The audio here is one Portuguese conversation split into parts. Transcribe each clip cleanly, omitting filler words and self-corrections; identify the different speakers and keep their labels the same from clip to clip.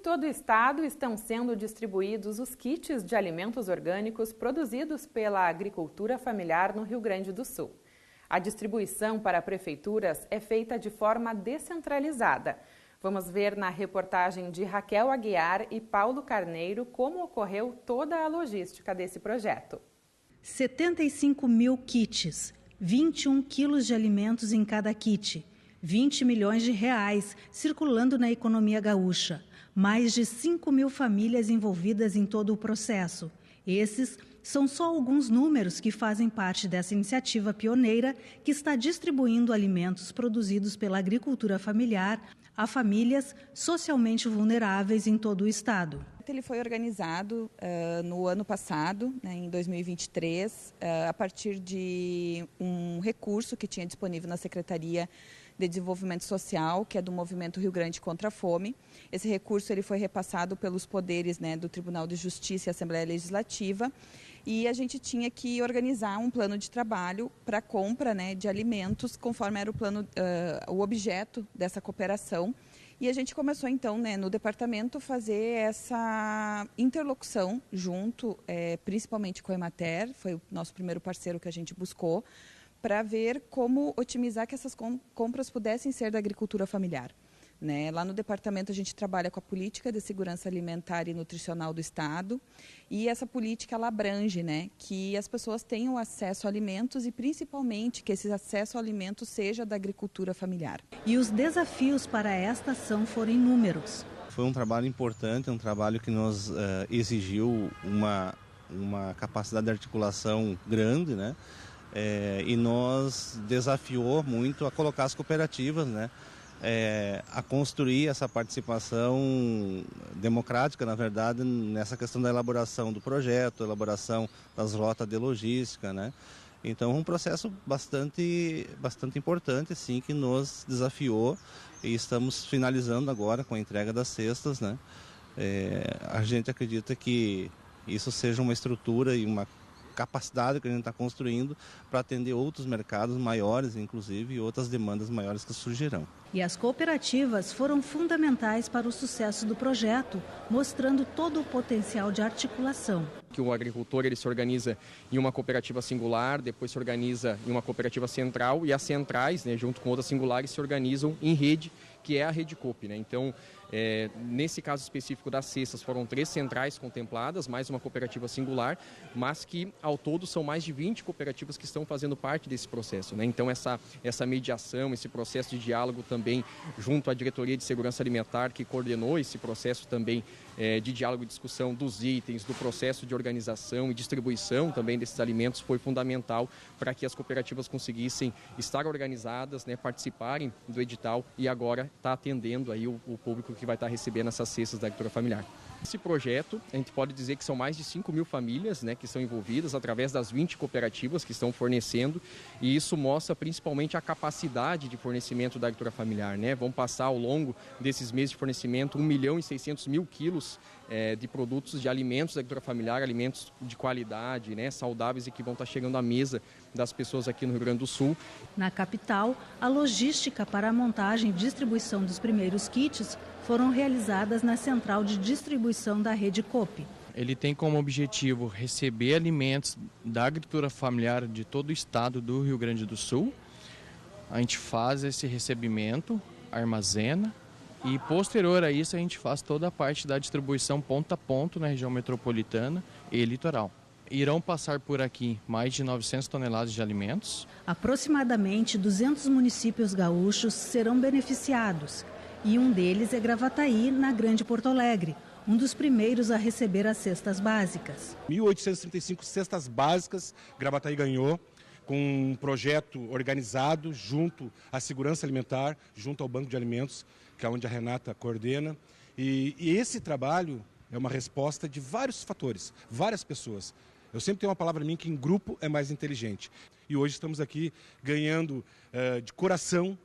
Speaker 1: todo o estado estão sendo distribuídos os kits de alimentos orgânicos produzidos pela agricultura familiar no Rio Grande do Sul. A distribuição para prefeituras é feita de forma descentralizada. Vamos ver na reportagem de Raquel Aguiar e Paulo Carneiro como ocorreu toda a logística desse projeto.
Speaker 2: 75 mil kits, 21 quilos de alimentos em cada kit, 20 milhões de reais circulando na economia gaúcha, mais de 5 mil famílias envolvidas em todo o processo. Esses são só alguns números que fazem parte dessa iniciativa pioneira que está distribuindo alimentos produzidos pela agricultura familiar a famílias socialmente vulneráveis em todo o estado.
Speaker 3: Ele foi organizado no ano passado, em 2023, a partir de um recurso que tinha disponível na Secretaria de Desenvolvimento Social, que é do Movimento Rio Grande contra a Fome. Esse recurso ele foi repassado pelos poderes do Tribunal de Justiça e Assembleia Legislativa, e a gente tinha que organizar um plano de trabalho para compra de alimentos, conforme era o objeto dessa cooperação. E a gente começou então no departamento fazer essa interlocução junto, principalmente com a Emater, foi o nosso primeiro parceiro que a gente buscou, para ver como otimizar que essas compras pudessem ser da agricultura familiar. Lá no departamento a gente trabalha com a política de segurança alimentar e nutricional do estado, e essa política ela abrange que as pessoas tenham acesso a alimentos e principalmente que esse acesso a alimentos seja da agricultura familiar.
Speaker 2: E os desafios para esta ação foram inúmeros.
Speaker 4: Foi um trabalho importante, um trabalho que nos exigiu uma capacidade de articulação grande, e nos desafiou muito a colocar as cooperativas, a construir essa participação democrática, na verdade, nessa questão da elaboração do projeto, elaboração das rotas de logística, Então, um processo bastante importante, sim, que nos desafiou e estamos finalizando agora com a entrega das cestas, A gente acredita que isso seja uma estrutura e uma capacidade que a gente está construindo para atender outros mercados maiores, inclusive, e outras demandas maiores que surgirão.
Speaker 2: E as cooperativas foram fundamentais para o sucesso do projeto, mostrando todo o potencial de articulação.
Speaker 5: Que o agricultor ele se organiza em uma cooperativa singular, depois se organiza em uma cooperativa central, e as centrais, junto com outras singulares, se organizam em rede, que é a Rede Coop. Então, nesse caso específico das cestas, foram 3 centrais contempladas, mais uma cooperativa singular, mas que ao todo são mais de 20 cooperativas que estão fazendo parte desse processo. Então, essa mediação, esse processo de diálogo também junto à Diretoria de Segurança Alimentar, que coordenou esse processo também de diálogo e discussão dos itens, do processo de organização e distribuição também desses alimentos, foi fundamental para que as cooperativas conseguissem estar organizadas, participarem do edital e agora está atendendo aí o público que vai estar recebendo essas cestas da agricultura familiar. Esse projeto, a gente pode dizer que são mais de 5 mil famílias que são envolvidas através das 20 cooperativas que estão fornecendo, e isso mostra principalmente a capacidade de fornecimento da agricultura familiar. Vão passar ao longo desses meses de fornecimento 1.600.000 quilos de produtos, de alimentos da agricultura familiar, alimentos de qualidade, saudáveis e que vão estar chegando à mesa das pessoas aqui no Rio Grande do Sul.
Speaker 2: Na capital, a logística para a montagem e distribuição dos primeiros kits foram realizadas na central de distribuição da Rede Coop.
Speaker 6: Ele tem como objetivo receber alimentos da agricultura familiar de todo o estado do Rio Grande do Sul. A gente faz esse recebimento, armazena e posterior a isso a gente faz toda a parte da distribuição ponto a ponto na região metropolitana e litoral. Irão passar por aqui mais de 900 toneladas de alimentos.
Speaker 2: Aproximadamente 200 municípios gaúchos serão beneficiados e um deles é Gravataí, na Grande Porto Alegre, um dos primeiros a receber as cestas básicas.
Speaker 7: 1.835 cestas básicas Gravataí ganhou, com um projeto organizado junto à segurança alimentar, junto ao Banco de Alimentos, que é onde a Renata coordena. E esse trabalho é uma resposta de vários fatores, várias pessoas. Eu sempre tenho uma palavra para mim que em grupo é mais inteligente. E hoje estamos aqui ganhando de coração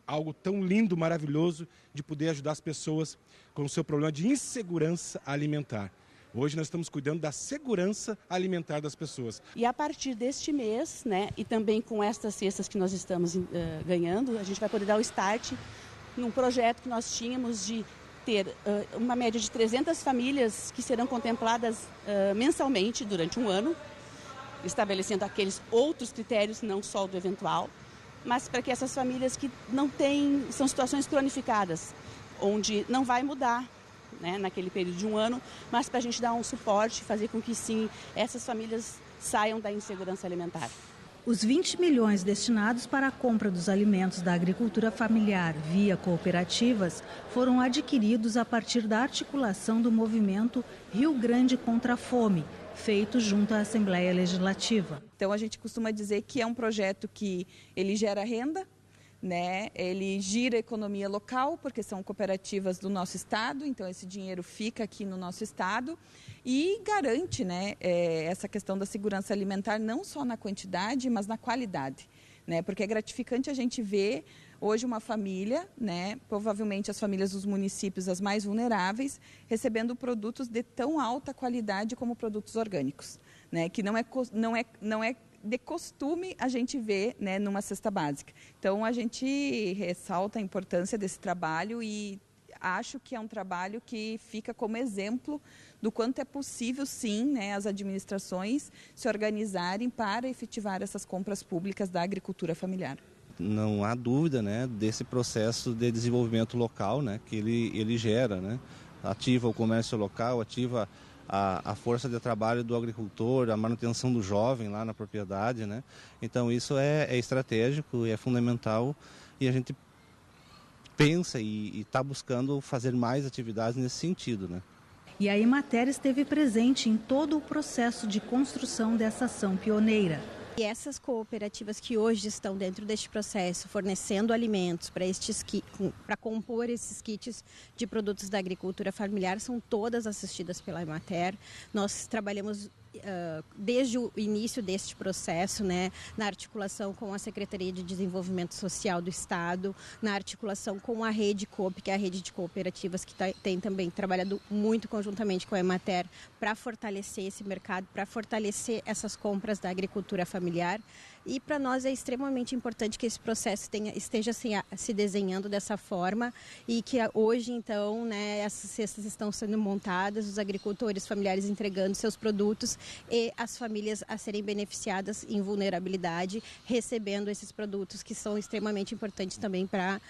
Speaker 7: algo tão lindo, maravilhoso, de poder ajudar as pessoas com o seu problema de insegurança alimentar. Hoje nós estamos cuidando da segurança alimentar das pessoas.
Speaker 8: E a partir deste mês, e também com estas cestas que nós estamos ganhando, a gente vai poder dar o start num projeto que nós tínhamos de ter uma média de 300 famílias que serão contempladas mensalmente durante um ano, estabelecendo aqueles outros critérios, não só o do eventual, mas para que essas famílias que não têm, são situações cronificadas, onde não vai mudar, né, naquele período de um ano, mas para a gente dar um suporte, fazer com que sim, essas famílias saiam da insegurança alimentar.
Speaker 2: Os 20 milhões destinados para a compra dos alimentos da agricultura familiar via cooperativas foram adquiridos a partir da articulação do movimento Rio Grande contra a Fome, feito junto à Assembleia Legislativa.
Speaker 3: Então a gente costuma dizer que é um projeto que ele gera renda, né? Ele gira a economia local, porque são cooperativas do nosso estado, então esse dinheiro fica aqui no nosso estado e garante, né, essa questão da segurança alimentar não só na quantidade, mas na qualidade, né? Porque é gratificante a gente ver hoje uma família, né, provavelmente as famílias dos municípios as mais vulneráveis, recebendo produtos de tão alta qualidade como produtos orgânicos, né? Que não é de costume a gente vê, né, numa cesta básica. Então a gente ressalta a importância desse trabalho e acho que é um trabalho que fica como exemplo do quanto é possível, sim, né, as administrações se organizarem para efetivar essas compras públicas da agricultura familiar.
Speaker 4: Não há dúvida, né, desse processo de desenvolvimento local, né, que ele gera, né, ativa o comércio local, ativa a força de trabalho do agricultor, a manutenção do jovem lá na propriedade, né? Então isso é estratégico e é fundamental e a gente pensa e está buscando fazer mais atividades nesse sentido, né?
Speaker 2: E a Emater esteve presente em todo o processo de construção dessa ação pioneira.
Speaker 9: E essas cooperativas que hoje estão dentro deste processo, fornecendo alimentos para compor esses kits de produtos da agricultura familiar, são todas assistidas pela Emater. Nós trabalhamos desde o início deste processo, né, na articulação com a Secretaria de Desenvolvimento Social do Estado, na articulação com a Rede Coop, que é a rede de cooperativas que tem também trabalhado muito conjuntamente com a Emater para fortalecer esse mercado, para fortalecer essas compras da agricultura familiar. E para nós é extremamente importante que esse processo esteja se desenhando dessa forma e que hoje, então, né, essas cestas estão sendo montadas, os agricultores familiares entregando seus produtos e as famílias a serem beneficiadas em vulnerabilidade, recebendo esses produtos que são extremamente importantes também para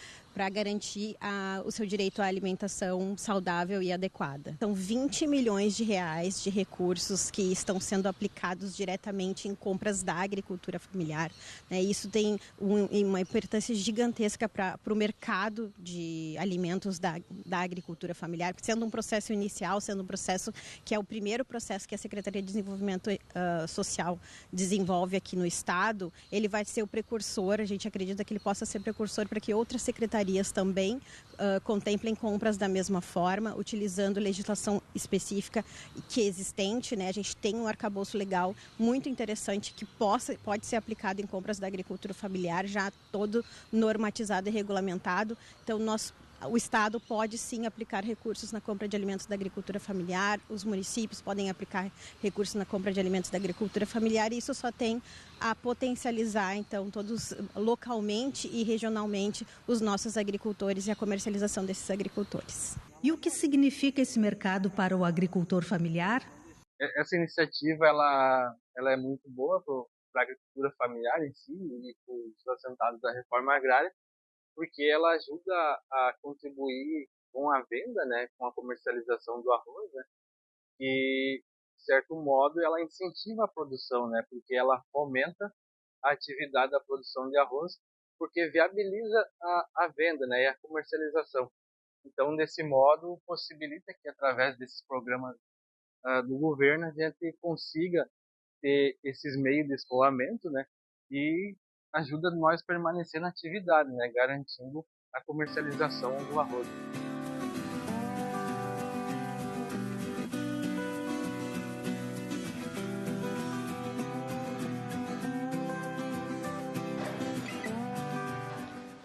Speaker 9: garantir o seu direito à alimentação saudável e adequada. São 20 milhões de reais de recursos que estão sendo aplicados diretamente em compras da agricultura familiar, né? Isso tem uma importância gigantesca para o mercado de alimentos da agricultura familiar, sendo um processo inicial, sendo um processo que é o primeiro processo que a Secretaria de Desenvolvimento Social desenvolve aqui no Estado. Ele vai ser o precursor, a gente acredita que ele possa ser precursor para que outras secretarias também contemplem compras da mesma forma, utilizando legislação específica que é existente, né? A gente tem um arcabouço legal muito interessante que pode ser aplicado em compras da agricultura familiar, já todo normatizado e regulamentado. Então, o Estado pode sim aplicar recursos na compra de alimentos da agricultura familiar, os municípios podem aplicar recursos na compra de alimentos da agricultura familiar e isso só tem a potencializar, então, todos localmente e regionalmente os nossos agricultores e a comercialização desses agricultores.
Speaker 2: E o que significa esse mercado para o agricultor familiar?
Speaker 10: Essa iniciativa ela é muito boa para a agricultura familiar em si e para os assentados da reforma agrária, porque ela ajuda a contribuir com a venda, né, com a comercialização do arroz, né, e, de certo modo, ela incentiva a produção, né, porque ela fomenta a atividade da produção de arroz, porque viabiliza a venda, né, e a comercialização. Então, desse modo, possibilita que, através desses programas do governo, a gente consiga ter esses meios de escoamento, né, e ajuda nós a permanecer na atividade, né, garantindo a comercialização do arroz.